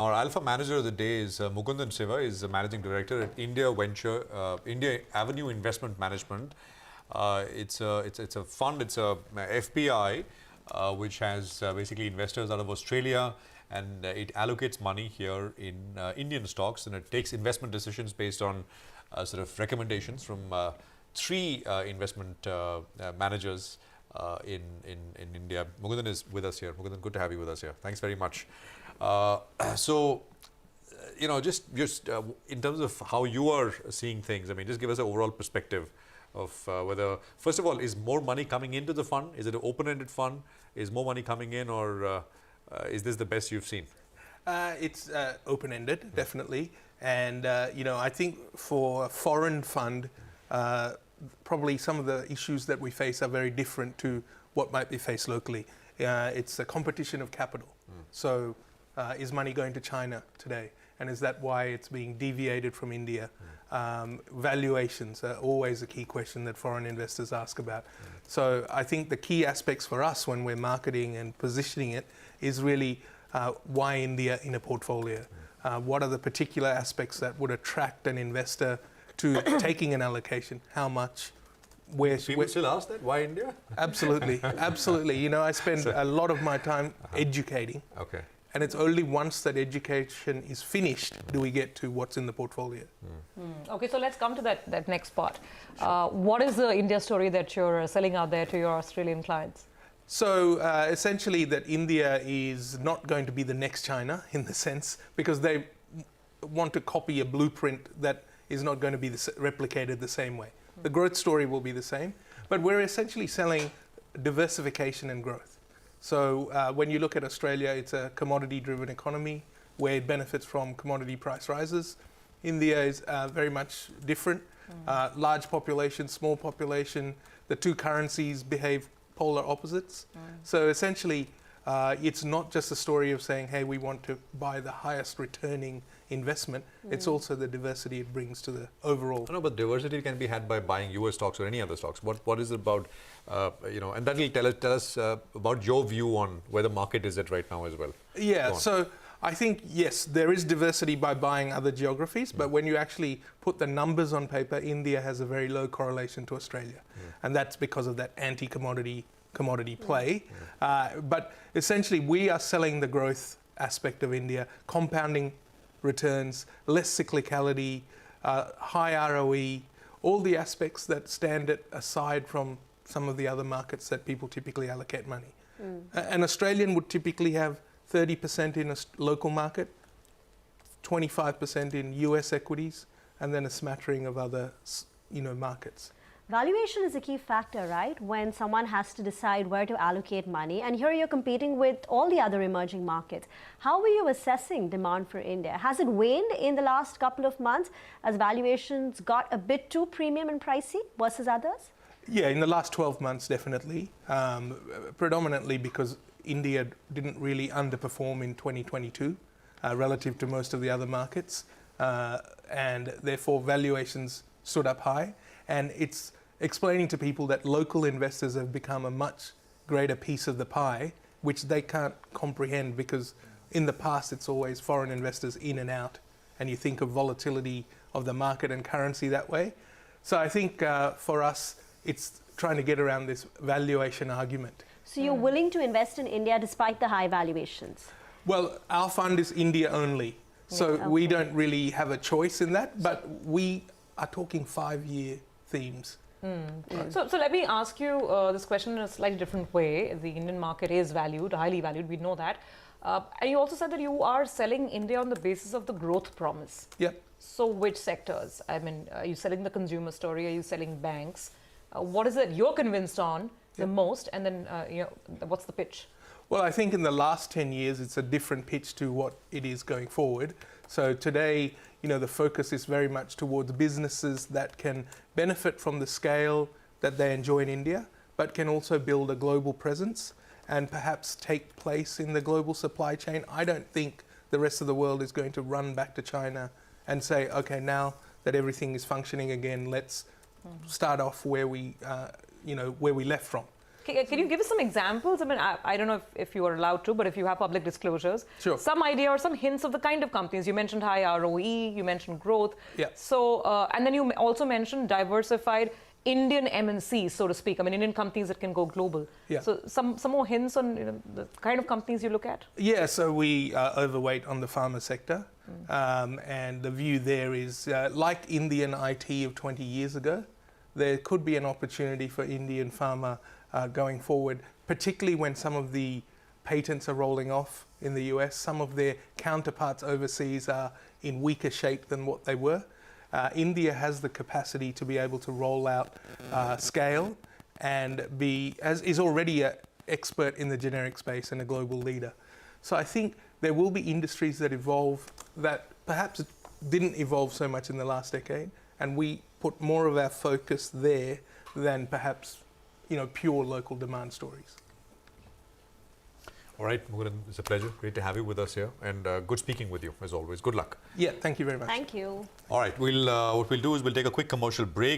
Our alpha manager of the day is Mugunthan Siva, is the managing director at India Avenue Investment Management. It's a fund, it's a FPI, which has basically investors out of Australia, and it allocates money here in Indian stocks, and it takes investment decisions based on sort of recommendations from three investment managers in India. Mugunthan is with us here. Mugunthan, good to have you with us here. Thanks very much. You know, just in terms of how you are seeing things, I mean, just give us an overall perspective of whether, first of all, is more money coming into the fund? Is it an open-ended fund? Is more money coming in, or is this the best you've seen? It's open-ended, definitely. And, you know, I think for a foreign fund, probably some of the issues that we face are very different to what might be faced locally. It's a competition of capital. So is money going to China today? And is that why it's being deviated from India? Valuations are always a key question that foreign investors ask about. So I think the key aspects for us when we're marketing and positioning it is really why India in a portfolio? What are the particular aspects that would attract an investor to taking an allocation? How much? People still ask that? Why India? Absolutely, absolutely. You know, I spend a lot of my time educating. Okay. And it's only once that education is finished do we get to what's in the portfolio. Okay, so let's come to that next part. What is the India story that you're selling out there to your Australian clients? So essentially that India is not going to be the next China in the sense, because they want to copy a blueprint that is not going to be replicated the same way. The growth story will be the same, but we're essentially selling diversification and growth. So when you look at Australia, it's a commodity-driven economy where it benefits from commodity price rises. India is very much different. Large population, small population. The two currencies behave polar opposites. So essentially, it's not just a story of saying, hey, we want to buy the highest returning investment. It's also the diversity it brings to the overall. No, but diversity can be had by buying US stocks or any other stocks. What is it about, you know, and that will tell us about your view on where the market is at right now as well. Yeah, so I think, yes, there is diversity by buying other geographies, but when you actually put the numbers on paper, India has a very low correlation to Australia. And that's because of that anti-commodity play. But essentially, we are selling the growth aspect of India, compounding returns, less cyclicality, high ROE, all the aspects that stand it aside from some of the other markets that people typically allocate money. An Australian would typically have 30% in a local market, 25% in US equities, and then a smattering of other, you know, markets. Valuation is a key factor, right? When someone has to decide where to allocate money, and here you're competing with all the other emerging markets. How are you assessing demand for India? Has it waned in the last couple of months as valuations got a bit too premium and pricey versus others? Yeah, in the last 12 months, definitely. Predominantly because India didn't really underperform in 2022 relative to most of the other markets. And therefore, valuations stood up high. And it's explaining to people that local investors have become a much greater piece of the pie, which they can't comprehend because in the past it's always foreign investors in and out, and you think of volatility of the market and currency that way. So I think for us, it's trying to get around this valuation argument. So you're willing to invest in India despite the high valuations? Well, our fund is India only, so we don't really have a choice in that, but we are talking 5-year themes. Right. So let me ask you this question in a slightly different way. The Indian market is valued, highly valued, we know that. And you also said that you are selling India on the basis of the growth promise. Yep. So which sectors? I mean, are you selling the consumer story? Are you selling banks? What is it you're convinced on the most? And then, you know, what's the pitch? Well, I think in the last 10 years, it's a different pitch to what it is going forward. So today, you know, the focus is very much towards businesses that can benefit from the scale that they enjoy in India, but can also build a global presence and perhaps take place in the global supply chain. I don't think the rest of the world is going to run back to China and say, okay, now that everything is functioning again, let's start off where we, you know, where we left from. Can you give us some examples? I mean, I don't know if you are allowed to, but if you have public disclosures, Sure. some idea or some hints of the kind of companies. You mentioned high ROE, you mentioned growth. Yeah. So, and then you also mentioned diversified Indian MNCs, so to speak. I mean, Indian companies that can go global. Yeah. So some more hints on the kind of companies you look at? Yeah, so we are overweight on the pharma sector. And the view there is, like Indian IT of 20 years ago, there could be an opportunity for Indian pharma going forward, particularly when some of the patents are rolling off in the US. Some of their counterparts overseas are in weaker shape than what they were. India has the capacity to be able to roll out scale and is already an expert in the generic space and a global leader. So I think there will be industries that evolve that perhaps didn't evolve so much in the last decade, and we put more of our focus there than perhaps, pure local demand stories. All right, Mugunthan, it's a pleasure. Great to have you with us here, and good speaking with you as always. Good luck. Yeah, thank you very much. Thank you. All right, what we'll do is we'll take a quick commercial break.